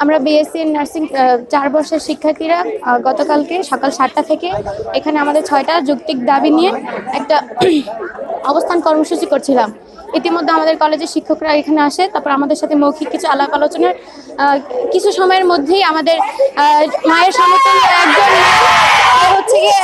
আমরা BSc nursing 4 বর্ষের শিক্ষার্থীরা গতকালকে সকাল 7টা থেকে এখানে আমাদের 6টা যৌক্তিক দাবি নিয়ে একটা অবস্থান কর্মসূচি করছিলাম। ইতিমধ্যে আমাদের কলেজের শিক্ষকরা এখানে আসে, তারপর আমাদের সাথে মৌখিক কিছু আলাপ আলোচনার কিছু সময়ের মধ্যেই আমাদের মায়ের সমতুল্য একজন হচ্ছে গিয়ে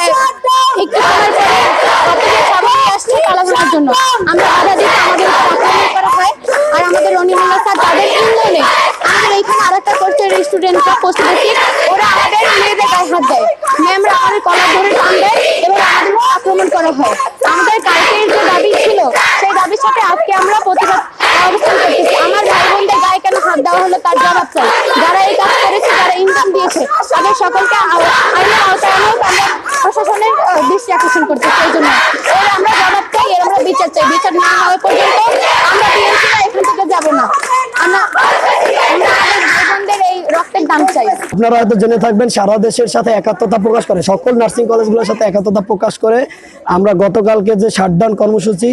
একটু সময় পরে সামনে আসছে তালা ভাঙার জন্য। আমরা বাধা দিতে আমাদের আক্রমণ করা হয়। আর আমাদের রনিমুল্লাহ স্যার তাদের ইন্ধনে আমাদের এইখানে আরেকটা কোর্সের স্টুডেন্টরা প্রস্তুতি ওরা আমাদের মেয়েদের গায়ে হাত দেয়, ম্যামরা আমাদের কলার ধরে টান দেয় এবং আমাদের আক্রমণ করা হয়। আমাদের কালকের যে দাবি ছিল সেই দাবির সাথে আজকে আমরা প্রতিবাদ অবস্থান করতেছি। আমার ভাই বোনদের গায়ে কেন হাত দেওয়া হলো তার জবাব চাই। যারা এই কাজ করেছে, যারা ইনকাম দিয়েছে, তাদের সকলকে আইনের আওতায় আনেও আমরা প্রশাসনের দৃষ্টি আকর্ষণ করতেছি। এই জন্য এর আমরা জবাব চাই, এর আমরা বিচার চাই। বিচার না হওয়া পর্যন্ত আমরা বিএনপিরা এখান থেকে যাব না। আমরা আমাদের ভাই বোনদের এই রক্তের দাম চাই। আপনারা হয়তো জেনে থাকবেন, সারা দেশের সাথে একাত্মতা প্রকাশ করে, সকল নার্সিং কলেজগুলোর সাথে একাত্মতা প্রকাশ করে আমরা গতকালকে যে শাটডাউন কর্মসূচি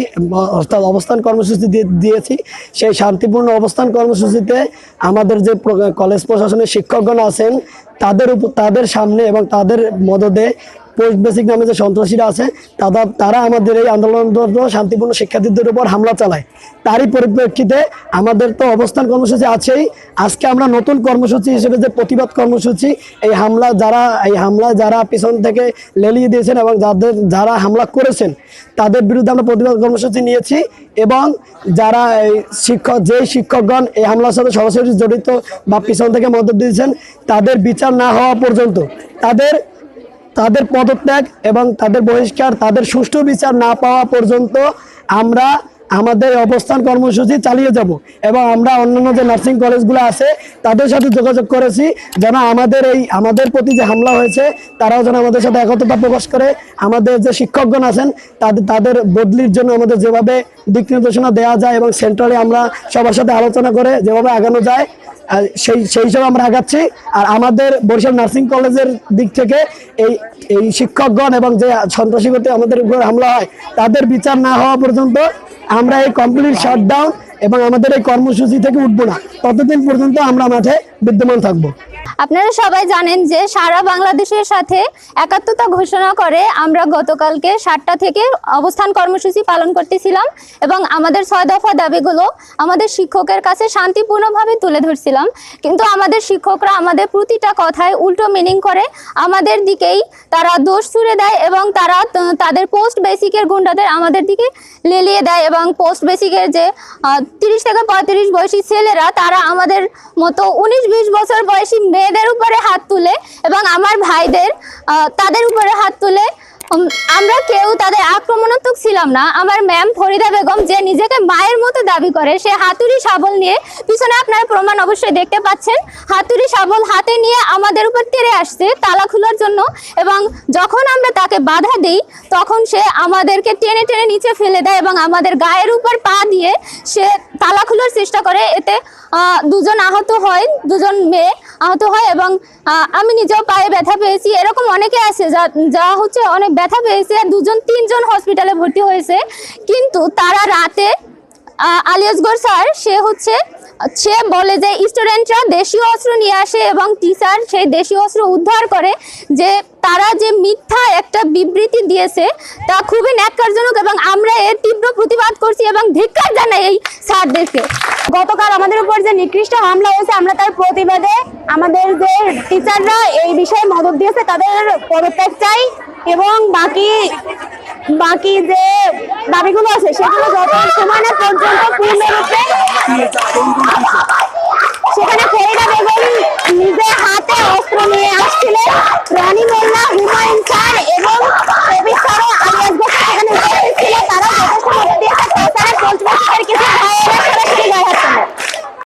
অর্থাৎ অবস্থান কর্মসূচি দিয়েছি, সেই শান্তিপূর্ণ অবস্থান কর্মসূচিতে আমাদের যে কলেজ প্রশাসনের শিক্ষকগণ আছেন তাদের সামনে এবং তাদের মদদে পোস্ট বেসিক নামে যে সন্ত্রাসীরা আছে তারা আমাদের এই আন্দোলনরত শান্তিপূর্ণ শিক্ষার্থীদের উপর হামলা চালায়। তারই পরিপ্রেক্ষিতে আমাদের তো অবস্থান কর্মসূচি আছেই। আজকে আমরা নতুন কর্মসূচি হিসেবে যে প্রতিবাদ কর্মসূচি, এই হামলায় যারা পিছন থেকে লেলিয়ে দিয়েছেন এবং যারা হামলা করেছেন তাদের বিরুদ্ধে আমরা প্রতিবাদ কর্মসূচি নিয়েছি। এবং যারা যেই শিক্ষকগণ এই হামলার সাথে সরাসরি জড়িত বা পিছন থেকে মদত দিয়েছেন তাদের বিচার না হওয়া পর্যন্ত, তাদের পদত্যাগ এবং তাদের বহিষ্কার, তাদের সুষ্ঠু বিচার না পাওয়া পর্যন্ত আমরা আমাদের অবস্থান কর্মসূচি চালিয়ে যাব। এবং আমরা অন্যান্য যে নার্সিং কলেজগুলো আছে তাদের সাথে যোগাযোগ করেছি যেন আমাদের প্রতি যে হামলা হয়েছে তারাও যেন আমাদের সাথে একতা প্রকাশ করে। আমাদের যে শিক্ষকগণ আছেন তাদের বদলির জন্য আমাদের যেভাবে দিক নির্দেশনা দেওয়া যায় এবং সেন্ট্রালে আমরা সবার সাথে আলোচনা করে যেভাবে আগানো যায় সেই হিসাবে আমরা আগাচ্ছি। আর আমাদের বরিশাল নার্সিং কলেজের দিক থেকে এই শিক্ষকগণ এবং যে সন্ত্রাসী করতে আমাদের উপর হামলা হয় তাদের বিচার না হওয়া পর্যন্ত আমরা এই কমপ্লিট শাটডাউন এবং আমাদের এই কর্মসূচি থেকে উঠবো না। ততদিন পর্যন্ত আমরা মাঠে বিদ্যমান থাকবো। আপনারা সবাই জানেন যে সারা বাংলাদেশের সাথে একাত্মতা ঘোষণা করে আমরা গতকালকে 7টা থেকে অবস্থান কর্মসূচি পালন করতেছিলাম এবং আমাদের 6 দফা দাবিগুলো আমাদের শিক্ষকের কাছে শান্তিপূর্ণভাবে তুলে ধরছিলাম। কিন্তু আমাদের শিক্ষকরা আমাদের প্রতিটা কথায় উল্টো মিনিং করে আমাদের দিকেই তারা দোষ ছুড়ে দেয় এবং তারা তাদের পোস্ট বেসিকের গুন্ডাদের আমাদের দিকে লেলিয়ে দেয়। এবং পোস্ট বেসিকের যে 30 থেকে 35 বয়সী ছেলেরা তারা আমাদের মতো 19-20 বছর বয়সী মেয়েদের উপরে হাত তুলে এবং আমার ভাইদের তাদের উপরে হাত তুলে। আমরা কেউ তাদের আক্রমণাত্মক ছিলাম না। আমার ম্যাম ফরিদা বেগম যে নিজেকে মায়ের মতো দাবি করে, সে হাতুড়ি শাবল নিয়ে, পিছনে আপনারা প্রমাণ অবশ্যই দেখতে পাচ্ছেন, হাতুড়ি শাবল হাতে নিয়ে আমাদের উপর তেড়ে আসছে তালা খোলার জন্য। এবং যখন আমরা তাকে বাধা দিই তখন সে আমাদেরকে টেনে টেনে নিচে ফেলে দেয় এবং আমাদের গায়ের উপর পা দিয়ে সে তালা খোলার চেষ্টা করে। এতে 2জন আহত হয়, 2জন মেয়ে আহত হয় এবং আমি নিজেও পায়ে ব্যথা পেয়েছি। এরকম অনেকে আছে যা হচ্ছে অনেক ব্যথা পেয়েছে, 2-3জন হসপিটালে ভর্তি হয়েছে। কিন্তু তারা রাতে আলিয়াসগড় স্যার সে বলে যে স্টুডেন্টরা দেশীয় অস্ত্র নিয়ে আসে এবং টিচার সেই দেশীয় অস্ত্র উদ্ধার করে। যে তারা যে মিথ্যা একটা বিবৃতি দিয়েছে তা খুবই ন্যাক্কারজনক এবং আমরা এর তীব্র প্রতিবাদ করছি এবং ধিক্কার জানাই এই স্যারদেরকে। গতকাল আমাদের উপর যে নিকৃষ্ট হামলা হয়েছে আমরা তার প্রতিবাদে আমাদের যে টিচাররা এই বিষয়ে মদত দিয়েছে তাদের পদত্যাগ চাই এবং বাকি যে দাবিগুলো আছে সেগুলো যত সময় না পর্যন্ত পূর্ণরূপে